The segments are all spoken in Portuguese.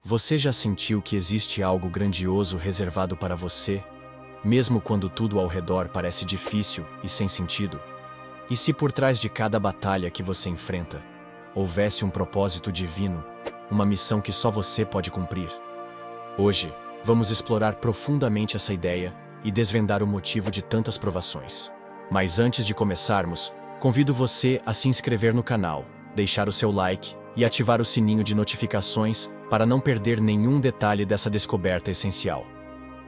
Você já sentiu que existe algo grandioso reservado para você, mesmo quando tudo ao redor parece difícil e sem sentido? E se por trás de cada batalha que você enfrenta, houvesse um propósito divino, uma missão que só você pode cumprir? Hoje, vamos explorar profundamente essa ideia e desvendar o motivo de tantas provações. Mas antes de começarmos, convido você a se inscrever no canal, deixar o seu like e ativar o sininho de notificações para não perder nenhum detalhe dessa descoberta essencial.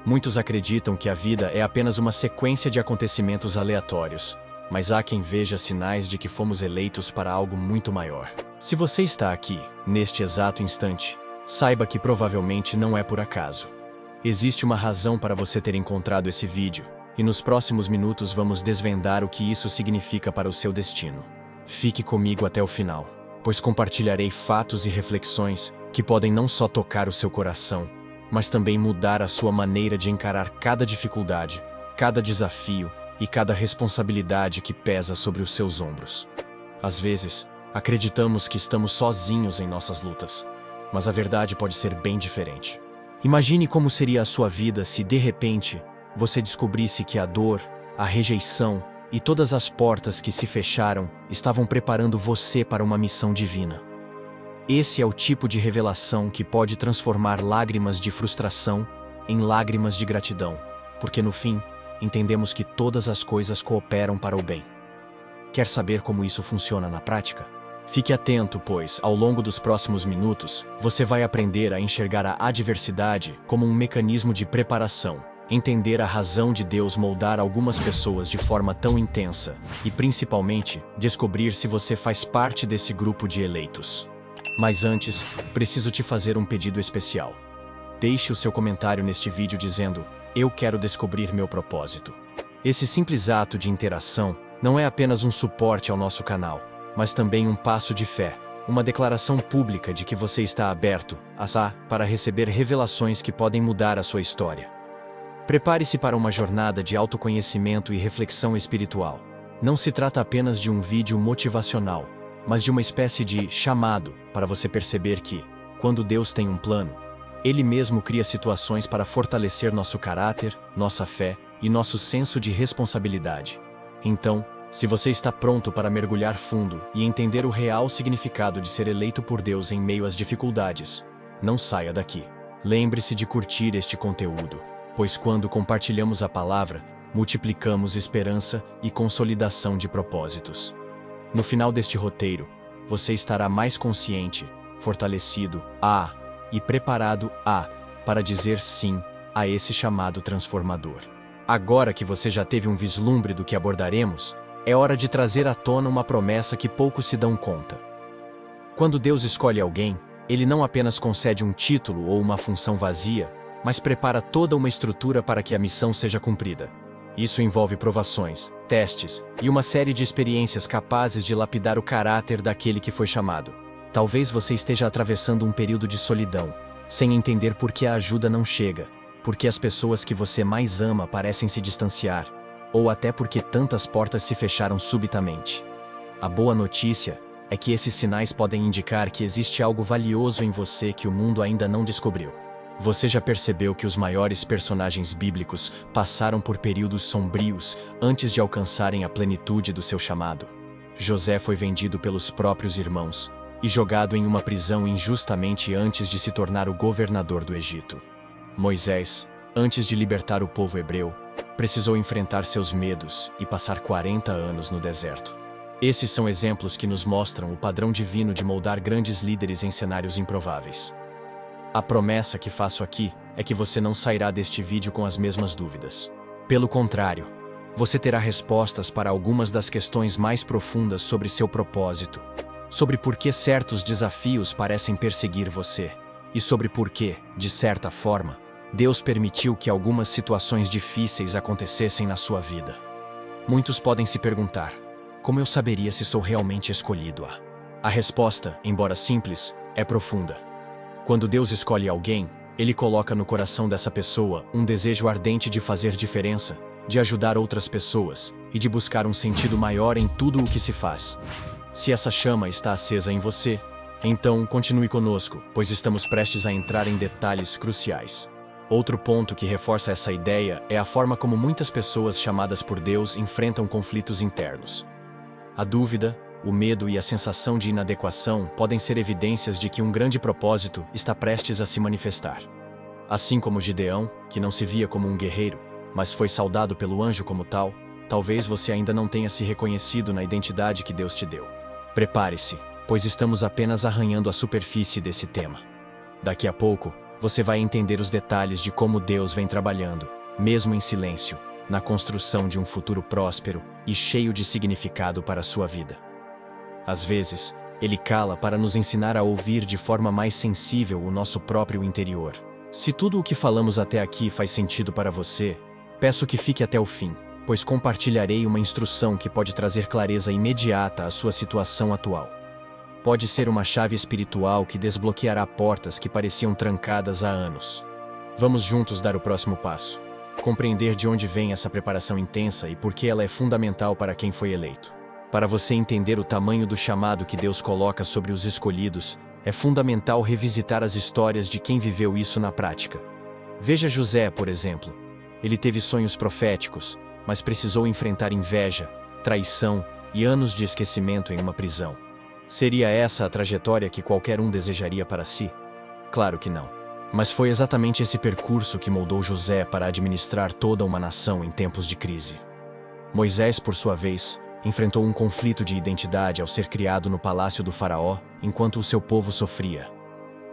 Muitos acreditam que a vida é apenas uma sequência de acontecimentos aleatórios, mas há quem veja sinais de que fomos eleitos para algo muito maior. Se você está aqui, neste exato instante, saiba que provavelmente não é por acaso. Existe uma razão para você ter encontrado esse vídeo, e nos próximos minutos vamos desvendar o que isso significa para o seu destino. Fique comigo até o final, pois compartilharei fatos e reflexões que podem não só tocar o seu coração, mas também mudar a sua maneira de encarar cada dificuldade, cada desafio e cada responsabilidade que pesa sobre os seus ombros. Às vezes, acreditamos que estamos sozinhos em nossas lutas, mas a verdade pode ser bem diferente. Imagine como seria a sua vida se, de repente, você descobrisse que a dor, a rejeição e todas as portas que se fecharam estavam preparando você para uma missão divina. Esse é o tipo de revelação que pode transformar lágrimas de frustração em lágrimas de gratidão, porque no fim, entendemos que todas as coisas cooperam para o bem. Quer saber como isso funciona na prática? Fique atento, pois, ao longo dos próximos minutos, você vai aprender a enxergar a adversidade como um mecanismo de preparação, entender a razão de Deus moldar algumas pessoas de forma tão intensa e, principalmente, descobrir se você faz parte desse grupo de eleitos. Mas antes, preciso te fazer um pedido especial. Deixe o seu comentário neste vídeo dizendo: "Eu quero descobrir meu propósito". Esse simples ato de interação não é apenas um suporte ao nosso canal, mas também um passo de fé, uma declaração pública de que você está aberto para receber revelações que podem mudar a sua história. Prepare-se para uma jornada de autoconhecimento e reflexão espiritual. Não se trata apenas de um vídeo motivacional, mas de uma espécie de chamado para você perceber que, quando Deus tem um plano, Ele mesmo cria situações para fortalecer nosso caráter, nossa fé e nosso senso de responsabilidade. Então, se você está pronto para mergulhar fundo e entender o real significado de ser eleito por Deus em meio às dificuldades, não saia daqui. Lembre-se de curtir este conteúdo, pois quando compartilhamos a palavra, multiplicamos esperança e consolidação de propósitos. No final deste roteiro, você estará mais consciente, fortalecido e preparado para dizer sim a esse chamado transformador. Agora que você já teve um vislumbre do que abordaremos, é hora de trazer à tona uma promessa que poucos se dão conta. Quando Deus escolhe alguém, Ele não apenas concede um título ou uma função vazia, mas prepara toda uma estrutura para que a missão seja cumprida. Isso envolve provações, testes e uma série de experiências capazes de lapidar o caráter daquele que foi chamado. Talvez você esteja atravessando um período de solidão, sem entender por que a ajuda não chega, porque as pessoas que você mais ama parecem se distanciar, ou até porque tantas portas se fecharam subitamente. A boa notícia é que esses sinais podem indicar que existe algo valioso em você que o mundo ainda não descobriu. Você já percebeu que os maiores personagens bíblicos passaram por períodos sombrios antes de alcançarem a plenitude do seu chamado? José foi vendido pelos próprios irmãos e jogado em uma prisão injustamente antes de se tornar o governador do Egito. Moisés, antes de libertar o povo hebreu, precisou enfrentar seus medos e passar 40 anos no deserto. Esses são exemplos que nos mostram o padrão divino de moldar grandes líderes em cenários improváveis. A promessa que faço aqui é que você não sairá deste vídeo com as mesmas dúvidas. Pelo contrário, você terá respostas para algumas das questões mais profundas sobre seu propósito, sobre por que certos desafios parecem perseguir você, e sobre por que, de certa forma, Deus permitiu que algumas situações difíceis acontecessem na sua vida. Muitos podem se perguntar: como eu saberia se sou realmente escolhido? A resposta, embora simples, é profunda. Quando Deus escolhe alguém, Ele coloca no coração dessa pessoa um desejo ardente de fazer diferença, de ajudar outras pessoas e de buscar um sentido maior em tudo o que se faz. Se essa chama está acesa em você, Então, continue conosco, pois estamos prestes a entrar em detalhes cruciais. Outro ponto que reforça essa ideia é a forma como muitas pessoas chamadas por Deus enfrentam conflitos internos. A dúvida, o medo e a sensação de inadequação podem ser evidências de que um grande propósito está prestes a se manifestar. Assim como Gideão, que não se via como um guerreiro, mas foi saudado pelo anjo como tal, talvez você ainda não tenha se reconhecido na identidade que Deus te deu. Prepare-se, pois estamos apenas arranhando a superfície desse tema. Daqui a pouco, você vai entender os detalhes de como Deus vem trabalhando, mesmo em silêncio, na construção de um futuro próspero e cheio de significado para a sua vida. Às vezes, Ele cala para nos ensinar a ouvir de forma mais sensível o nosso próprio interior. Se tudo o que falamos até aqui faz sentido para você, peço que fique até o fim, pois compartilharei uma instrução que pode trazer clareza imediata à sua situação atual. Pode ser uma chave espiritual que desbloqueará portas que pareciam trancadas há anos. Vamos juntos dar o próximo passo. Compreender de onde vem essa preparação intensa e por que ela é fundamental para quem foi eleito. Para você entender o tamanho do chamado que Deus coloca sobre os escolhidos, é fundamental revisitar as histórias de quem viveu isso na prática. Veja José, por exemplo. Ele teve sonhos proféticos, mas precisou enfrentar inveja, traição e anos de esquecimento em uma prisão. Seria essa a trajetória que qualquer um desejaria para si? Claro que não. Mas foi exatamente esse percurso que moldou José para administrar toda uma nação em tempos de crise. Moisés, por sua vez, enfrentou um conflito de identidade ao ser criado no palácio do faraó, enquanto o seu povo sofria.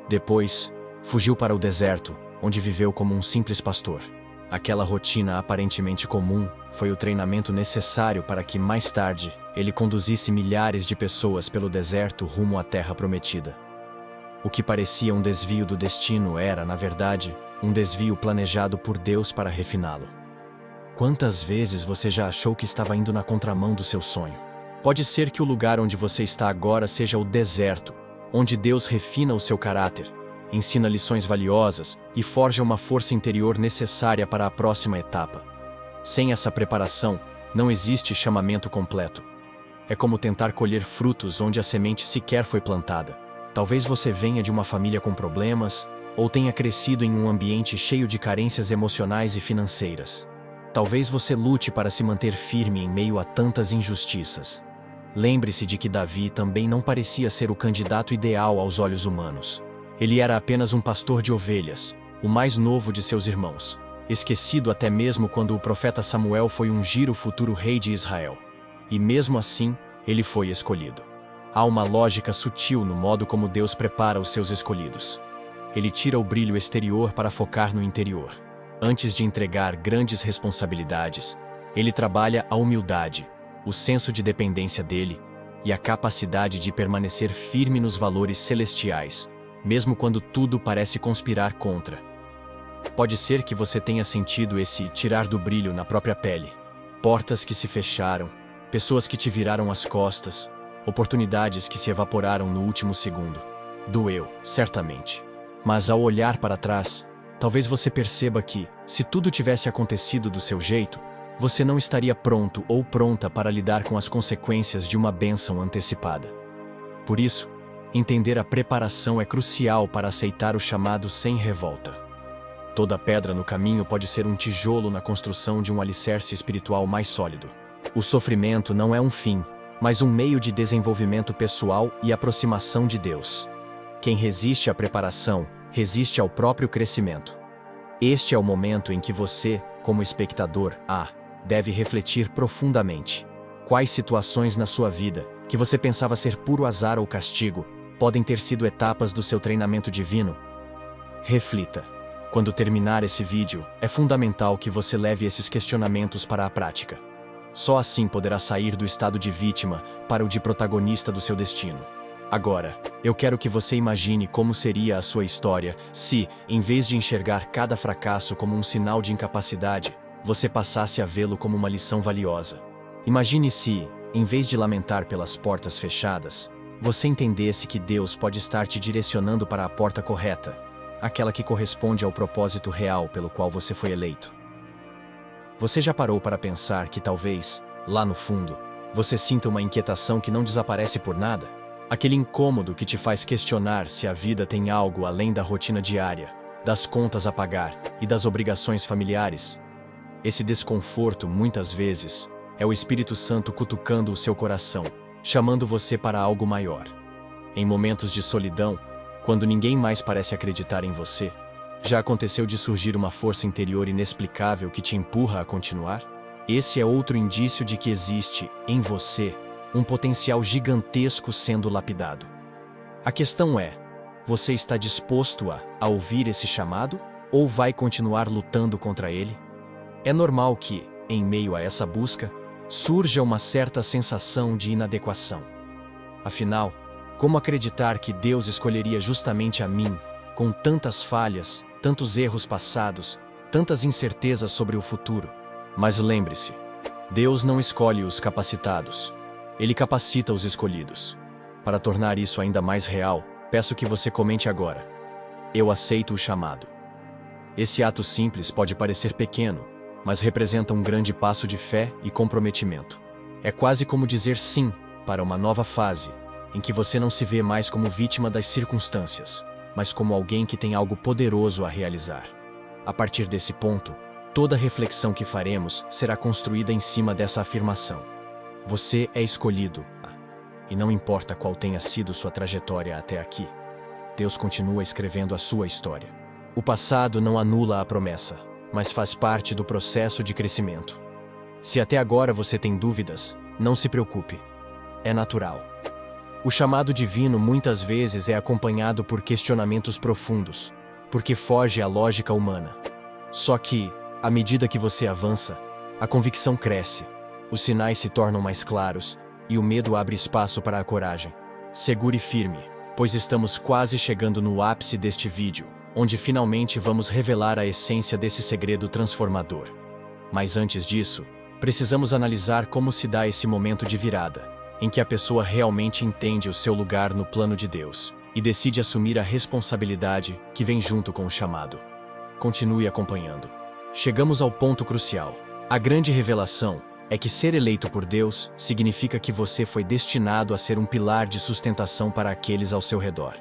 Depois, fugiu para o deserto, onde viveu como um simples pastor. Aquela rotina aparentemente comum foi o treinamento necessário para que, mais tarde, ele conduzisse milhares de pessoas pelo deserto rumo à Terra Prometida. O que parecia um desvio do destino era, na verdade, um desvio planejado por Deus para refiná-lo. Quantas vezes você já achou que estava indo na contramão do seu sonho? Pode ser que o lugar onde você está agora seja o deserto, onde Deus refina o seu caráter, ensina lições valiosas e forja uma força interior necessária para a próxima etapa. Sem essa preparação, não existe chamamento completo. É como tentar colher frutos onde a semente sequer foi plantada. Talvez você venha de uma família com problemas, ou tenha crescido em um ambiente cheio de carências emocionais e financeiras. Talvez você lute para se manter firme em meio a tantas injustiças. Lembre-se de que Davi também não parecia ser o candidato ideal aos olhos humanos. Ele era apenas um pastor de ovelhas, o mais novo de seus irmãos, esquecido até mesmo quando o profeta Samuel foi ungir o futuro rei de Israel. E mesmo assim, ele foi escolhido. Há uma lógica sutil no modo como Deus prepara os seus escolhidos. Ele tira o brilho exterior para focar no interior. Antes de entregar grandes responsabilidades, ele trabalha a humildade, o senso de dependência dele e a capacidade de permanecer firme nos valores celestiais, mesmo quando tudo parece conspirar contra. Pode ser que você tenha sentido esse tirar do brilho na própria pele. Portas que se fecharam, pessoas que te viraram as costas, oportunidades que se evaporaram no último segundo. Doeu, certamente. Mas ao olhar para trás, talvez você perceba que, se tudo tivesse acontecido do seu jeito, você não estaria pronto ou pronta para lidar com as consequências de uma bênção antecipada. Por isso, entender a preparação é crucial para aceitar o chamado sem revolta. Toda pedra no caminho pode ser um tijolo na construção de um alicerce espiritual mais sólido. O sofrimento não é um fim, mas um meio de desenvolvimento pessoal e aproximação de Deus. Quem resiste à preparação, resiste ao próprio crescimento. Este é o momento em que você, como espectador, deve refletir profundamente. Quais situações na sua vida, que você pensava ser puro azar ou castigo, podem ter sido etapas do seu treinamento divino? Reflita. Quando terminar esse vídeo, é fundamental que você leve esses questionamentos para a prática. Só assim poderá sair do estado de vítima para o de protagonista do seu destino. Agora, eu quero que você imagine como seria a sua história se, em vez de enxergar cada fracasso como um sinal de incapacidade, você passasse a vê-lo como uma lição valiosa. Imagine se, em vez de lamentar pelas portas fechadas, você entendesse que Deus pode estar te direcionando para a porta correta, aquela que corresponde ao propósito real pelo qual você foi eleito. Você já parou para pensar que talvez, lá no fundo, você sinta uma inquietação que não desaparece por nada? Aquele incômodo que te faz questionar se a vida tem algo além da rotina diária, das contas a pagar e das obrigações familiares. Esse desconforto, muitas vezes, é o Espírito Santo cutucando o seu coração, chamando você para algo maior. Em momentos de solidão, quando ninguém mais parece acreditar em você, já aconteceu de surgir uma força interior inexplicável que te empurra a continuar? Esse é outro indício de que existe, em você, um potencial gigantesco sendo lapidado. A questão é, você está disposto a ouvir esse chamado? Ou vai continuar lutando contra ele? É normal que, em meio a essa busca, surja uma certa sensação de inadequação. Afinal, como acreditar que Deus escolheria justamente a mim, com tantas falhas, tantos erros passados, tantas incertezas sobre o futuro? Mas lembre-se, Deus não escolhe os capacitados. Ele capacita os escolhidos. Para tornar isso ainda mais real, peço que você comente agora: eu aceito o chamado. Esse ato simples pode parecer pequeno, mas representa um grande passo de fé e comprometimento. É quase como dizer sim para uma nova fase, em que você não se vê mais como vítima das circunstâncias, mas como alguém que tem algo poderoso a realizar. A partir desse ponto, toda reflexão que faremos será construída em cima dessa afirmação. Você é escolhido, e não importa qual tenha sido sua trajetória até aqui, Deus continua escrevendo a sua história. O passado não anula a promessa, mas faz parte do processo de crescimento. Se até agora você tem dúvidas, não se preocupe. É natural. O chamado divino muitas vezes é acompanhado por questionamentos profundos, porque foge à lógica humana. Só que, à medida que você avança, a convicção cresce, os sinais se tornam mais claros e o medo abre espaço para a coragem. Segure firme, pois estamos quase chegando no ápice deste vídeo, onde finalmente vamos revelar a essência desse segredo transformador. Mas antes disso, precisamos analisar como se dá esse momento de virada, em que a pessoa realmente entende o seu lugar no plano de Deus e decide assumir a responsabilidade que vem junto com o chamado. Continue acompanhando. Chegamos ao ponto crucial. A grande revelação é que ser eleito por Deus significa que você foi destinado a ser um pilar de sustentação para aqueles ao seu redor.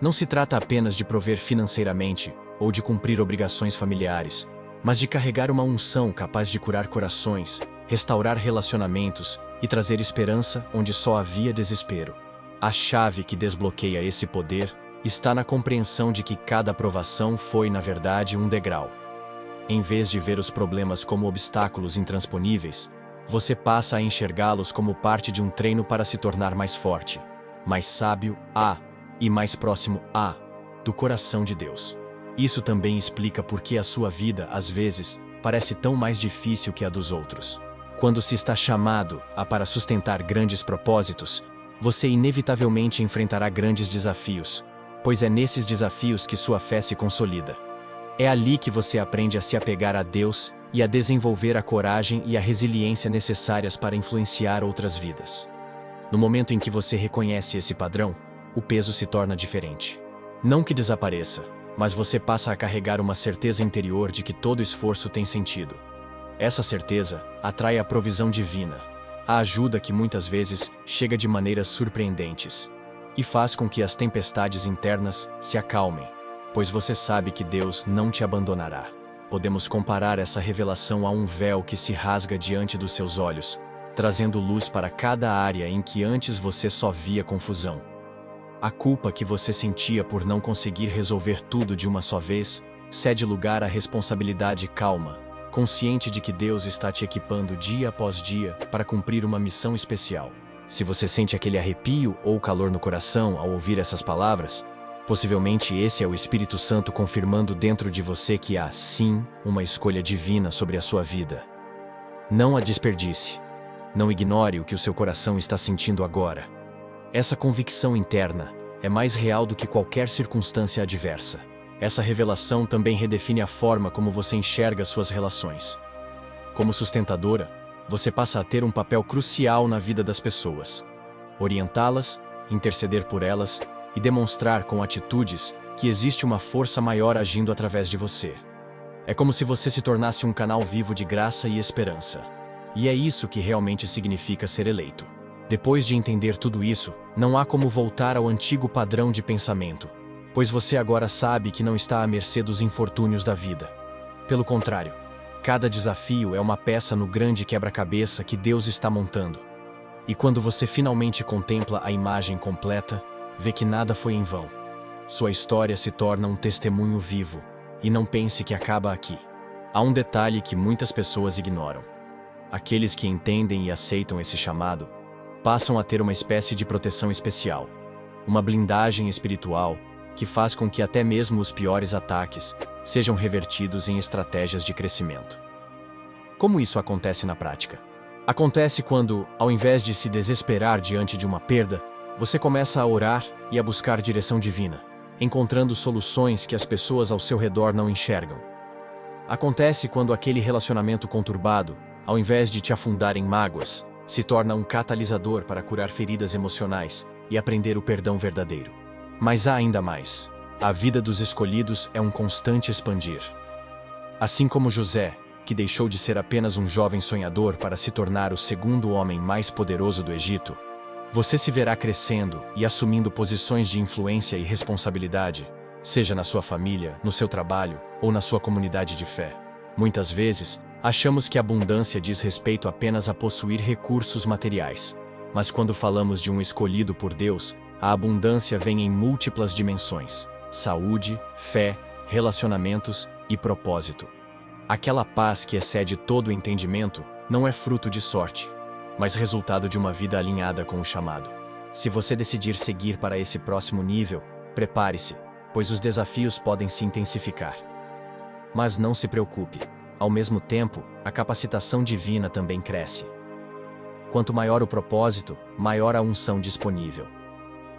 Não se trata apenas de prover financeiramente ou de cumprir obrigações familiares, mas de carregar uma unção capaz de curar corações, restaurar relacionamentos e trazer esperança onde só havia desespero. A chave que desbloqueia esse poder está na compreensão de que cada provação foi, na verdade, um degrau. Em vez de ver os problemas como obstáculos intransponíveis, você passa a enxergá-los como parte de um treino para se tornar mais forte, mais sábio e mais próximo do coração de Deus. Isso também explica por que a sua vida, às vezes, parece tão mais difícil que a dos outros. Quando se está chamado para sustentar grandes propósitos, você inevitavelmente enfrentará grandes desafios, pois é nesses desafios que sua fé se consolida. É ali que você aprende a se apegar a Deus e a desenvolver a coragem e a resiliência necessárias para influenciar outras vidas. No momento em que você reconhece esse padrão, o peso se torna diferente. Não que desapareça, mas você passa a carregar uma certeza interior de que todo esforço tem sentido. Essa certeza atrai a provisão divina, a ajuda que muitas vezes chega de maneiras surpreendentes, e faz com que as tempestades internas se acalmem, pois você sabe que Deus não te abandonará. Podemos comparar essa revelação a um véu que se rasga diante dos seus olhos, trazendo luz para cada área em que antes você só via confusão. A culpa que você sentia por não conseguir resolver tudo de uma só vez cede lugar à responsabilidade calma, consciente de que Deus está te equipando dia após dia para cumprir uma missão especial. Se você sente aquele arrepio ou calor no coração ao ouvir essas palavras, possivelmente esse é o Espírito Santo confirmando dentro de você que há, sim, uma escolha divina sobre a sua vida. Não a desperdice. Não ignore o que o seu coração está sentindo agora. Essa convicção interna é mais real do que qualquer circunstância adversa. Essa revelação também redefine a forma como você enxerga suas relações. Como sustentadora, você passa a ter um papel crucial na vida das pessoas. Orientá-las, interceder por elas e demonstrar com atitudes que existe uma força maior agindo através de você. É como se você se tornasse um canal vivo de graça e esperança. E é isso que realmente significa ser eleito. Depois de entender tudo isso, não há como voltar ao antigo padrão de pensamento, pois você agora sabe que não está à mercê dos infortúnios da vida. Pelo contrário, cada desafio é uma peça no grande quebra-cabeça que Deus está montando. E quando você finalmente contempla a imagem completa, vê que nada foi em vão. Sua história se torna um testemunho vivo, e não pense que acaba aqui. Há um detalhe que muitas pessoas ignoram. Aqueles que entendem e aceitam esse chamado passam a ter uma espécie de proteção especial, uma blindagem espiritual que faz com que até mesmo os piores ataques sejam revertidos em estratégias de crescimento. Como isso acontece na prática? Acontece quando, ao invés de se desesperar diante de uma perda, você começa a orar e a buscar direção divina, encontrando soluções que as pessoas ao seu redor não enxergam. Acontece quando aquele relacionamento conturbado, ao invés de te afundar em mágoas, se torna um catalisador para curar feridas emocionais e aprender o perdão verdadeiro. Mas há ainda mais. A vida dos escolhidos é um constante expandir. Assim como José, que deixou de ser apenas um jovem sonhador para se tornar o segundo homem mais poderoso do Egito, você se verá crescendo e assumindo posições de influência e responsabilidade, seja na sua família, no seu trabalho ou na sua comunidade de fé. Muitas vezes, achamos que a abundância diz respeito apenas a possuir recursos materiais. Mas quando falamos de um escolhido por Deus, a abundância vem em múltiplas dimensões: saúde, fé, relacionamentos e propósito. Aquela paz que excede todo o entendimento não é fruto de sorte, mas resultado de uma vida alinhada com o chamado. Se você decidir seguir para esse próximo nível, prepare-se, pois os desafios podem se intensificar. Mas não se preocupe. Ao mesmo tempo, a capacitação divina também cresce. Quanto maior o propósito, maior a unção disponível.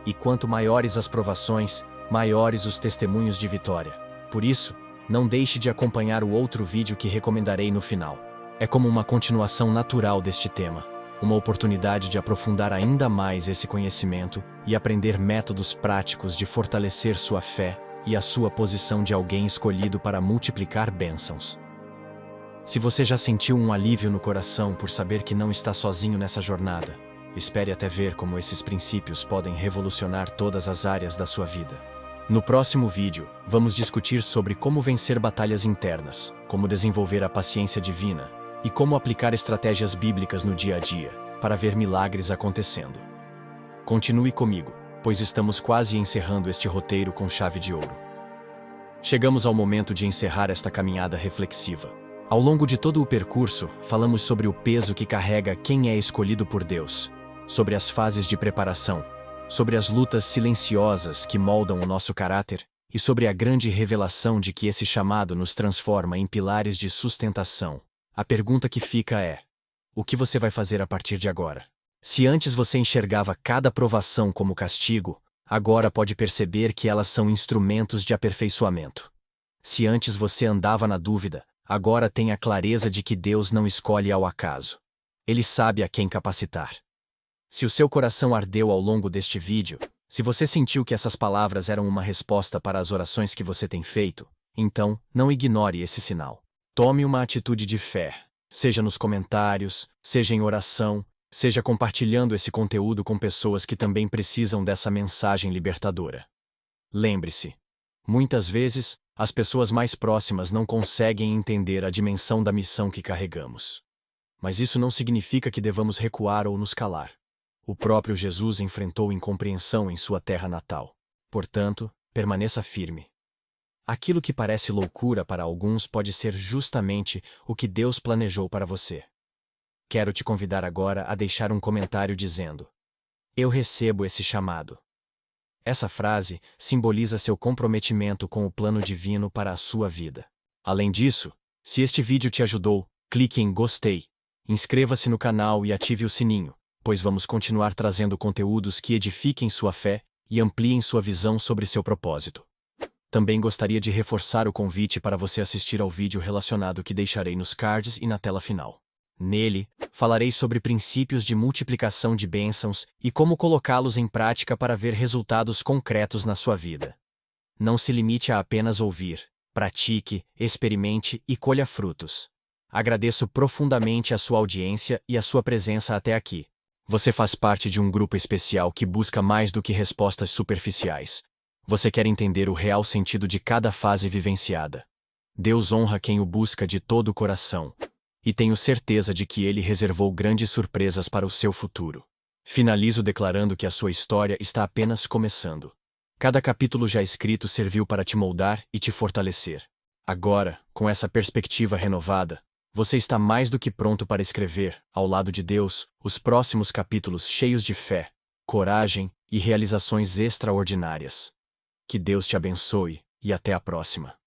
E quanto maiores as provações, maiores os testemunhos de vitória. Por isso, não deixe de acompanhar o outro vídeo que recomendarei no final. É como uma continuação natural deste tema, uma oportunidade de aprofundar ainda mais esse conhecimento e aprender métodos práticos de fortalecer sua fé e a sua posição de alguém escolhido para multiplicar bênçãos. Se você já sentiu um alívio no coração por saber que não está sozinho nessa jornada, espere até ver como esses princípios podem revolucionar todas as áreas da sua vida. No próximo vídeo, vamos discutir sobre como vencer batalhas internas, como desenvolver a paciência divina e como aplicar estratégias bíblicas no dia a dia, para ver milagres acontecendo. Continue comigo, pois estamos quase encerrando este roteiro com chave de ouro. Chegamos ao momento de encerrar esta caminhada reflexiva. Ao longo de todo o percurso, falamos sobre o peso que carrega quem é escolhido por Deus, sobre as fases de preparação, sobre as lutas silenciosas que moldam o nosso caráter e sobre a grande revelação de que esse chamado nos transforma em pilares de sustentação. A pergunta que fica é: o que você vai fazer a partir de agora? Se antes você enxergava cada provação como castigo, agora pode perceber que elas são instrumentos de aperfeiçoamento. Se antes você andava na dúvida, agora tem a clareza de que Deus não escolhe ao acaso. Ele sabe a quem capacitar. Se o seu coração ardeu ao longo deste vídeo, se você sentiu que essas palavras eram uma resposta para as orações que você tem feito, então, não ignore esse sinal. Tome uma atitude de fé, seja nos comentários, seja em oração, seja compartilhando esse conteúdo com pessoas que também precisam dessa mensagem libertadora. Lembre-se, muitas vezes, as pessoas mais próximas não conseguem entender a dimensão da missão que carregamos. Mas isso não significa que devamos recuar ou nos calar. O próprio Jesus enfrentou incompreensão em sua terra natal. Portanto, permaneça firme. Aquilo que parece loucura para alguns pode ser justamente o que Deus planejou para você. Quero te convidar agora a deixar um comentário dizendo: "Eu recebo esse chamado." Essa frase simboliza seu comprometimento com o plano divino para a sua vida. Além disso, se este vídeo te ajudou, clique em gostei, inscreva-se no canal e ative o sininho, pois vamos continuar trazendo conteúdos que edifiquem sua fé e ampliem sua visão sobre seu propósito. Também gostaria de reforçar o convite para você assistir ao vídeo relacionado que deixarei nos cards e na tela final. Nele, falarei sobre princípios de multiplicação de bênçãos e como colocá-los em prática para ver resultados concretos na sua vida. Não se limite a apenas ouvir, pratique, experimente e colha frutos. Agradeço profundamente a sua audiência e a sua presença até aqui. Você faz parte de um grupo especial que busca mais do que respostas superficiais. Você quer entender o real sentido de cada fase vivenciada. Deus honra quem o busca de todo o coração. E tenho certeza de que Ele reservou grandes surpresas para o seu futuro. Finalizo declarando que a sua história está apenas começando. Cada capítulo já escrito serviu para te moldar e te fortalecer. Agora, com essa perspectiva renovada, você está mais do que pronto para escrever, ao lado de Deus, os próximos capítulos cheios de fé, coragem e realizações extraordinárias. Que Deus te abençoe e até a próxima.